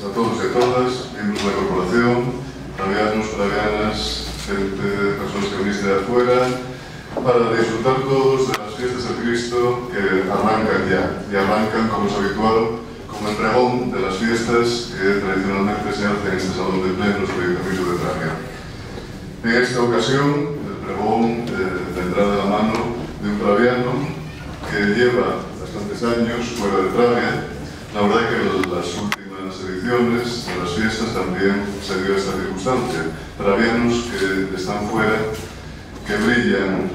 a todos y a todas, miembros de la corporación, pravianos, pravianas, gente, personas que venís de afuera, para disfrutar todos de las fiestas de Cristo que arrancan ya, y arrancan, como es habitual, con el pregón de las fiestas que tradicionalmente se hace en este salón de plenos del Ayuntamiento de Pravia. En esta ocasión, el pregón vendrá de la mano de un praviano que lleva bastantes años fuera de Pravia. La verdad es que las últimas ediciones de las fiestas también se dio esta circunstancia. Pravianos que están fuera, que brillan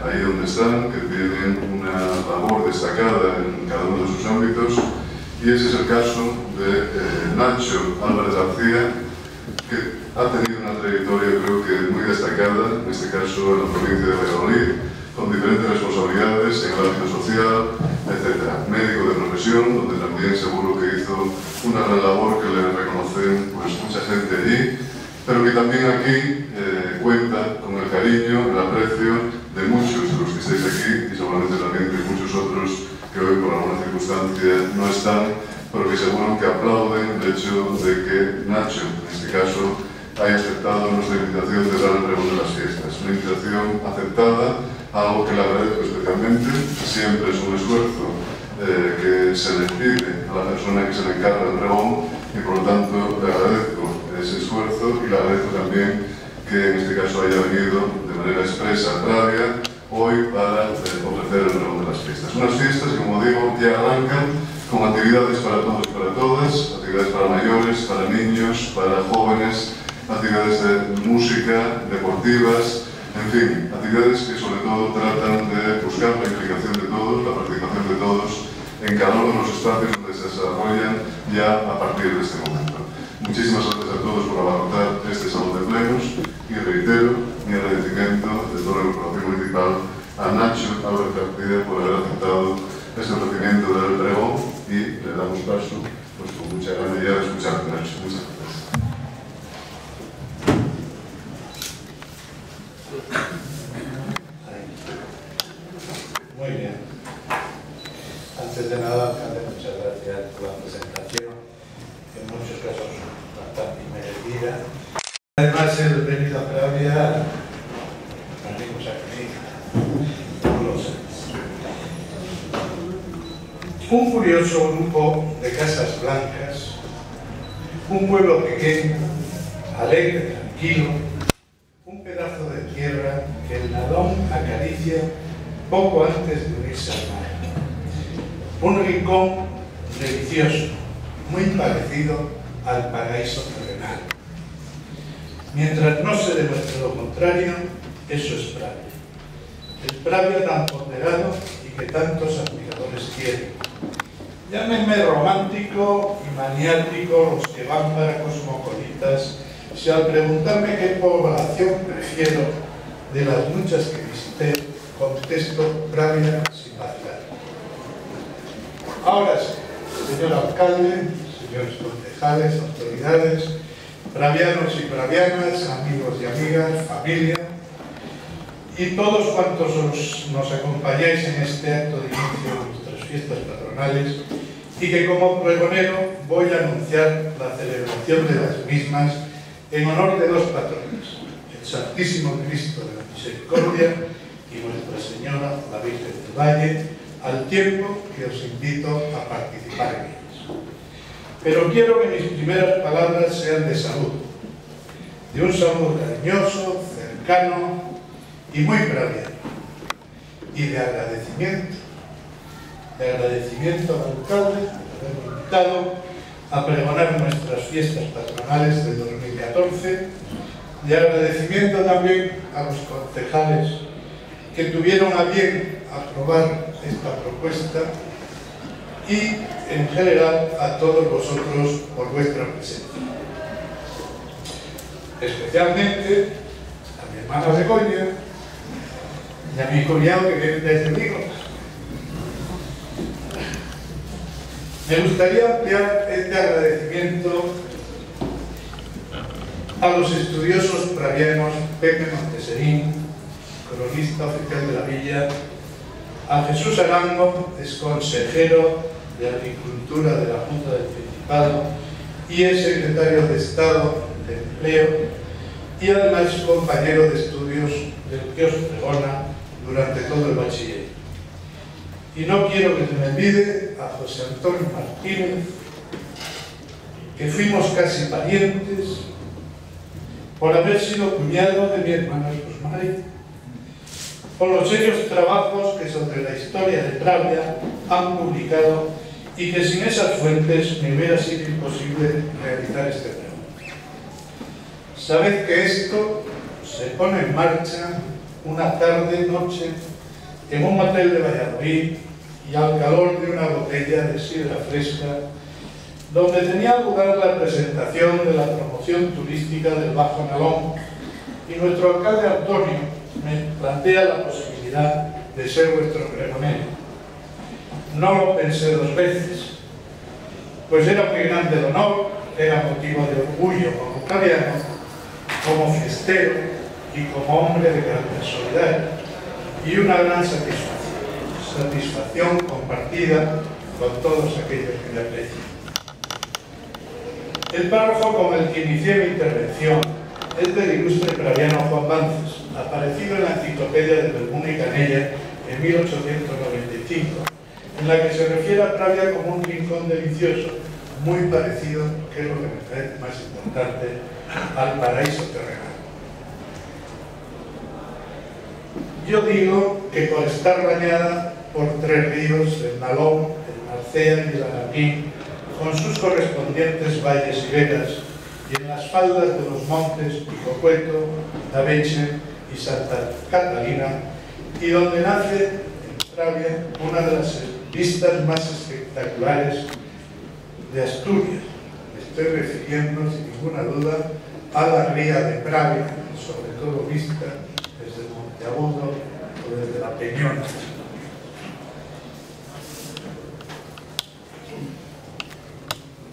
ahí donde están, que tienen una labor destacada en cada uno de sus ámbitos, y ese es el caso de Nacho Álvarez García, que ha tenido una trayectoria creo que muy destacada, en este caso en la provincia de Valladolid, con diferentes responsabilidades en el ámbito social, etc. Médico de profesión, donde también seguro que hizo una gran labor que le reconocen pues, mucha gente allí, pero que también aquí cuenta con el cariño, el aprecio de muchos de los que estáis aquí y seguramente también de muchos otros que hoy por alguna circunstancia no están, pero que seguro que aplauden el hecho de que Nacho, en este caso, haya aceptado nuestra invitación de dar el pregón de las fiestas. Una invitación aceptada, algo que le agradezco especialmente. Siempre es un esfuerzo que se le pide a la persona que se le encarga del pregón y por lo tanto le agradezco ese esfuerzo y le agradezco también que en este caso haya venido de manera expresa a Pravia hoy para ofrecer el pregón de las fiestas. Unas fiestas que, como digo, ya arrancan con actividades para todos y para todas, actividades para mayores, para niños, para jóvenes, actividades de música, deportivas, en fin, actividades que sobre todo tratan de buscar la implicación de todos, la participación de todos en cada uno de los espacios donde se desarrollan ya a partir de este momento. Muchísimas gracias a todos por abarrotar este salón de plenos y reitero mi agradecimiento de toda la corporación municipal a Nacho Álvarez García por haber aceptado este ofrecimiento del pregón y le damos paso pues, con mucha ganas ya de escuchar a Nacho. Muchas gracias. Muy bien. Antes de nada, alcalde, muchas gracias por la presentación, que en muchos casos bastante merecida. Además, el venido a Pravia, venimos aquí, no lo sé. Un curioso grupo de casas blancas, un pueblo pequeño, alegre, tranquilo, un pedazo de tierra que el nadón acaricia poco antes de unirse al mar. Un rincón delicioso, muy parecido al paraíso terrenal. Mientras no se demuestre lo contrario, eso es Pravia. Es Pravia tan ponderado y que tantos admiradores quieren. Llámenme romántico y maniático los que van para cosmopolitas, si al preguntarme qué población prefiero de las muchas que visité, contesto Pravia sin vacilar. Ahora sí, señor alcalde, señores concejales, autoridades, pravianos y pravianas, amigos y amigas, familia, y todos cuantos nos acompañáis en este acto de inicio de nuestras fiestas patronales, y que como pregonero voy a anunciar la celebración de las mismas en honor de dos patrones, el Santísimo Cristo de la Misericordia y Nuestra Señora, la Virgen del Valle, al tiempo que os invito a participar en ellas. Pero quiero que mis primeras palabras sean de salud, de un saludo cariñoso, cercano y muy praviano, y de agradecimiento al alcalde por haberme invitado a pregonar nuestras fiestas patronales del 2014, de agradecimiento también a los concejales que tuvieron a bien aprobar esta propuesta y en general a todos vosotros por vuestra presencia. Especialmente a mi hermana Begoña y a mi cuñado que viene desde Vigo. Me gustaría ampliar este agradecimiento a los estudiosos pravianos Pepe Monteserín, cronista oficial de la villa, a Jesús Arango, ex consejero de Agricultura de la Junta del Principado y es secretario de Estado de Empleo y además compañero de estudios del Quios Pregona durante todo el bachiller. Y no quiero que se me olvide a José Antonio Martínez, que fuimos casi parientes por haber sido cuñado de mi hermana Rosmary, por los serios trabajos que sobre la historia de Pravia han publicado y que sin esas fuentes me hubiera sido imposible realizar este trabajo. Sabed que esto se pone en marcha una tarde-noche en un hotel de Valladolid y al calor de una botella de sidra fresca, donde tenía lugar la presentación de la promoción turística del Bajo Nalón, y nuestro alcalde Antonio me plantea la posibilidad de ser vuestro pregonero. No lo pensé dos veces, pues era muy grande el honor, era motivo de orgullo como praviano, como fiestero y como hombre de gran personalidad, y una gran satisfacción compartida con todos aquellos que me aprecian. El párrafo con el que inicié mi intervención es del ilustre praviano Juan Bances, aparecido en la Enciclopedia de Belmún y Canella en 1895, en la que se refiere a Pravia como un rincón delicioso, muy parecido, que es lo que me parece más importante, al paraíso terrenal. Yo digo que por estar bañada por tres ríos, el Nalón, el Narcea y el Arapín, con sus correspondientes valles y vegas, y en las faldas de los montes Picocueto, Tabeche y Santa Catalina, y donde nace en Pravia una de las vistas más espectaculares de Asturias. Me estoy refiriendo, sin ninguna duda, a la ría de Pravia, sobre todo vista desde el Monteagudo o desde la Peñona.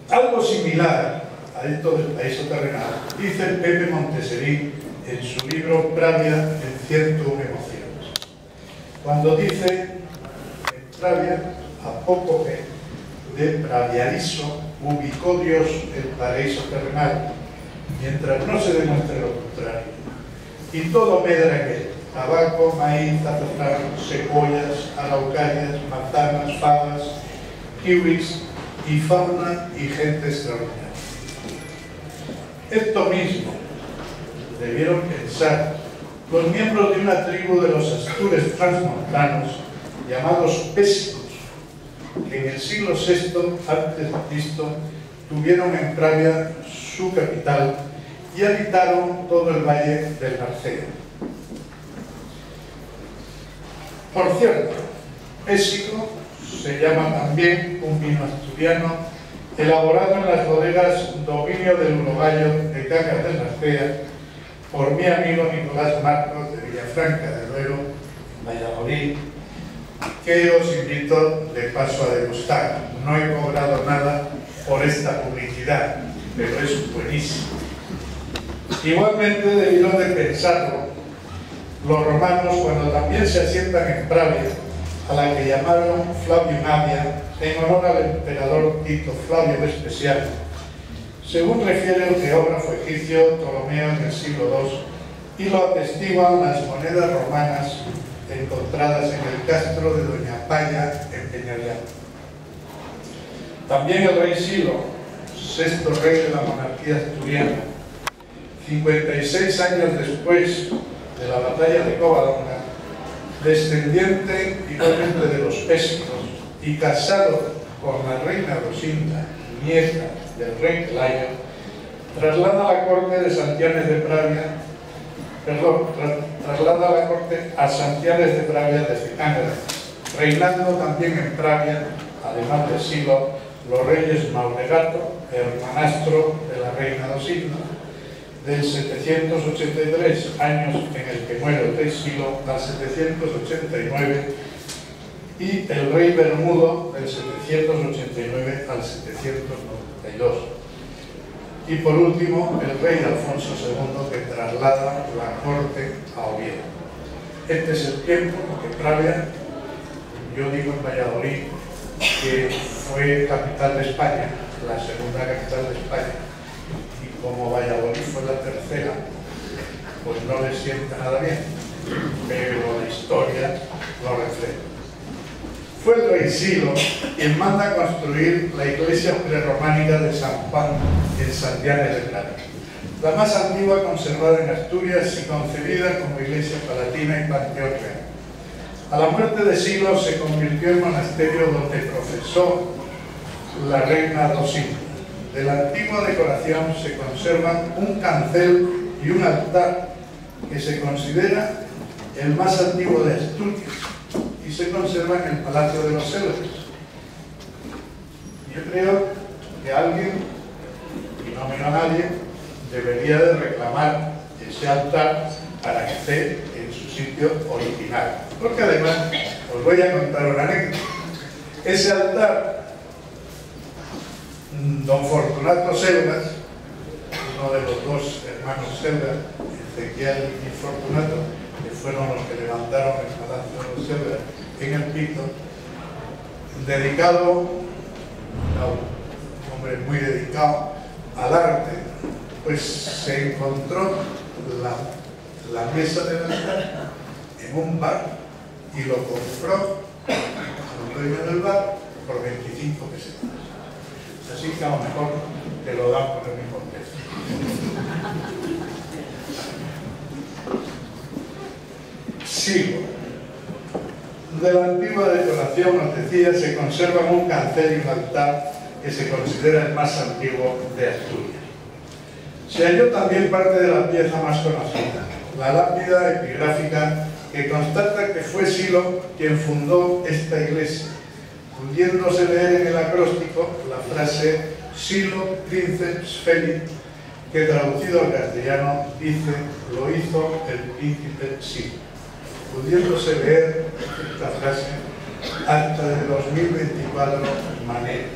Algo similar a esto del paraíso terrenal dice el Pepe Monteseri en su libro Pravia en 101 emociones, cuando dice en Pravia, a poco de Praviariso ubicó Dios el paraíso terrenal, mientras no se demuestre lo contrario, y todo medra en él: tabaco, maíz, azafrán, cebollas, araucarias, manzanas, fabas, kiwis y fauna y gente extraordinaria. Esto mismo debieron pensar los miembros de una tribu de los astures transmontanos llamados pésicos, que en el siglo VI a.C. tuvieron en Pravia su capital y habitaron todo el valle del Narcea. Por cierto, pésico se llama también un vino asturiano elaborado en las bodegas Dominio del Urogallo de Cangas del Narcea por mi amigo Nicolás Marcos de Villafranca de Duero, Valladolid, que os invito de paso a degustar. No he cobrado nada por esta publicidad, pero es buenísimo. Igualmente debieron de pensarlo los romanos cuando también se asientan en Pravia, a la que llamaron Flavium Avia, en honor al emperador Tito Flavio Vespasiano, según refiere el geógrafo egipcio Ptolomeo en el siglo II, y lo atestiguan las monedas romanas encontradas en el castro de Doña Paya en Peñarián. También el rey Silo, sexto rey de la monarquía asturiana, 56 años después de la batalla de Covadonga, descendiente igualmente de los pésicos y casado con la reina Rosinda, nieta del rey Pelayo, traslada a la corte de Santianes de Pravia, traslada a la corte a Santianes de Pravia desde Cángara, reinando también en Pravia, además de Silo, los reyes Mauregato, hermanastro de la reina Dosigna, del 783, años en el que muere el rey Silo, al 789, y el rey Bermudo, del 789 al 792. Y por último, el rey Alfonso II, que traslada la corte a Oviedo. Este es el tiempo en que Pravia, yo digo en Valladolid, que fue capital de España la segunda capital de España, y como Valladolid fue la tercera, pues no le sienta nada bien, pero la historia lo refleja. Fue el rey Silo quien manda construir la iglesia prerrománica de San Juan en Santianes de Plata, la más antigua conservada en Asturias y concebida como iglesia palatina y panteón real. A la muerte de Silo se convirtió en monasterio donde profesó la reina Dosilda. De la antigua decoración se conservan un cancel y un altar que se considera el más antiguo de Asturias y se conserva en el Palacio de los Célebres. Yo creo que alguien, y no menos nadie, debería de reclamar ese altar para que esté en su sitio original. Porque además os voy a contar una anécdota. Ese altar, don Fortunato Selvas, uno de los dos hermanos Selvas, Ezequiel y Fortunato, que fueron los que levantaron el Palacio de los Selvas en el Pito, dedicado, un hombre muy dedicado al arte, pues se encontró la mesa del altar en un bar y lo compró al dueño del bar por 25 pesetas. Así que a lo mejor te lo dan por el mismo precio. Sigo. De la antigua decoración, os decía, se conservan un cancel y un altar que se considera el más antiguo de Asturias. Se halló también parte de la pieza más conocida, la lápida epigráfica que constata que fue Silo quien fundó esta iglesia, pudiéndose leer en el acróstico la frase Silo Princeps Felix, que traducido al castellano dice lo hizo el príncipe Silo, pudiéndose leer esta frase hasta de 2024 maneras.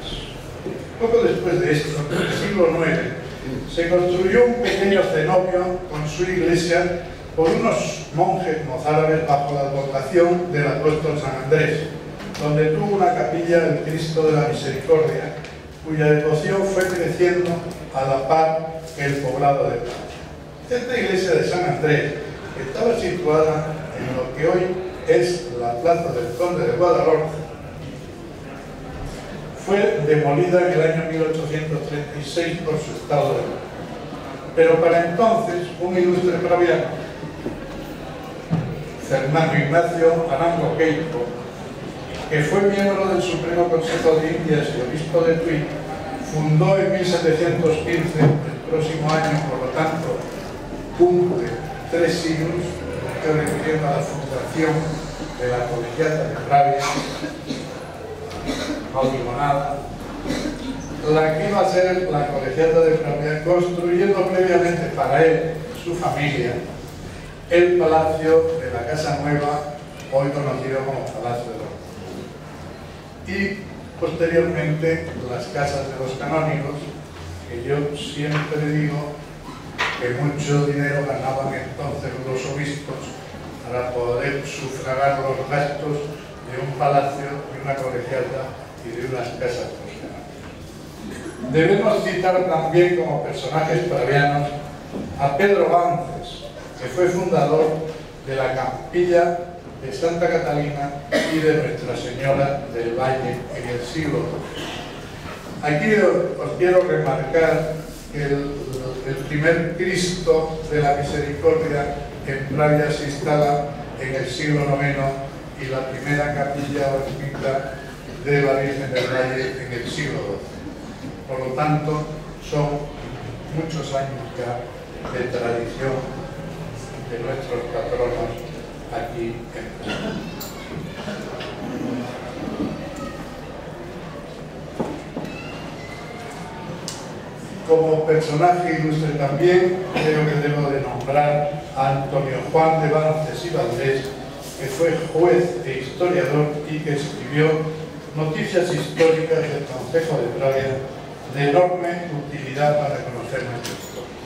Poco después de esto, en el siglo IX, se construyó un pequeño cenobio con su iglesia por unos monjes mozárabes bajo la advocación del apóstol San Andrés, donde tuvo una capilla del Cristo de la Misericordia, cuya devoción fue creciendo a la par que el poblado de Plata. Esta iglesia de San Andrés, que estaba situada en lo que hoy es la plaza del Conde de Guadalhorce, fue demolida en el año 1836 por su estado de ruina. Pero para entonces, un ilustre praviano, Fernando Ignacio Arango Queipo, que fue miembro del Supremo Consejo de Indias y obispo de Tui, fundó en 1715, el próximo año, por lo tanto, cumple 3 siglos, que refiriendo a la fundación de la Colegiata de Pravia, no digo nada, la que iba a ser la Colegiata de Pravia, construyendo previamente para él y su familia el palacio de la Casa Nueva, hoy conocido como Palacio de los Reyes, y posteriormente las casas de los canónigos, que yo siempre digo que mucho dinero ganaban entonces los obispos para poder sufragar los gastos de un palacio, de una colegiata y de unas casas de los canónigos. Debemos citar también como personajes pravianos a Pedro Bances, que fue fundador de la Capilla de Santa Catalina y de Nuestra Señora del Valle en el siglo II. Aquí os quiero remarcar que el primer Cristo de la Misericordia en Pravia se instala en el siglo IX y la primera capilla o ermita de la Virgen del Valle en el siglo XII. Por lo tanto, son muchos años ya de tradición de nuestros patronos aquí en Praia. Como personaje ilustre también, creo que debo de nombrar a Antonio Juan de Bances y Valdés, que fue juez e historiador y que escribió noticias históricas del Concejo de Pravia de enorme utilidad para conocer nuestra historia.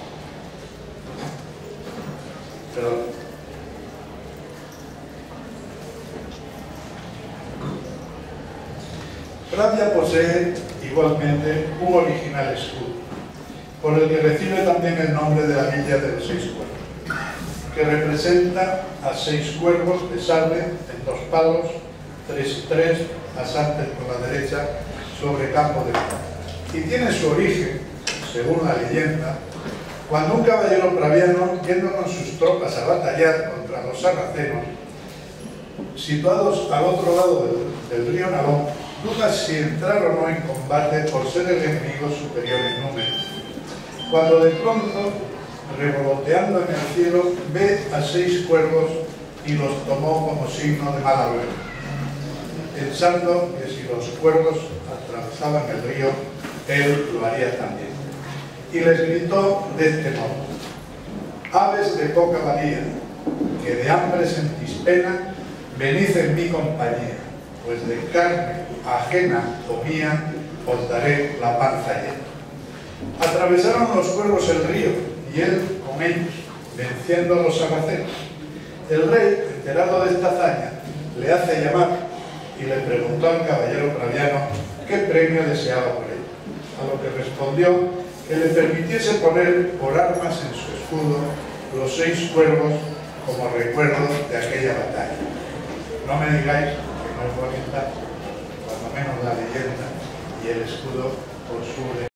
Perdón. Pravia posee, y igualmente un original escudo, por el que recibe también el nombre de la Villa de los 6 Cuervos, que representa a 6 cuervos de sable en 2 palos, 3 y 3, pasantes por la derecha, sobre campo de batalla. Y tiene su origen, según la leyenda, cuando un caballero praviano, yendo con sus tropas a batallar contra los sarracenos, situados al otro lado del río Nalón, duda si entrar o no en combate por ser el enemigo superior en número, cuando de pronto, revoloteando en el cielo, ve a 6 cuervos y los tomó como signo de mala suerte, pensando que si los cuervos atravesaban el río, él lo haría también. Y les gritó de este modo: aves de poca valía, que de hambre sentís pena, venid en mi compañía, pues de carne ajena o mía os daré la panza llena. Atravesaron los cuervos el río, y él con ellos, venciendo a los sarracenos. El rey, enterado de esta hazaña, le hace llamar y le preguntó al caballero praviano qué premio deseaba por él, a lo que respondió que le permitiese poner por armas en su escudo los 6 cuervos como recuerdo de aquella batalla. No me digáis que no es bonita, cuando menos la leyenda y el escudo por su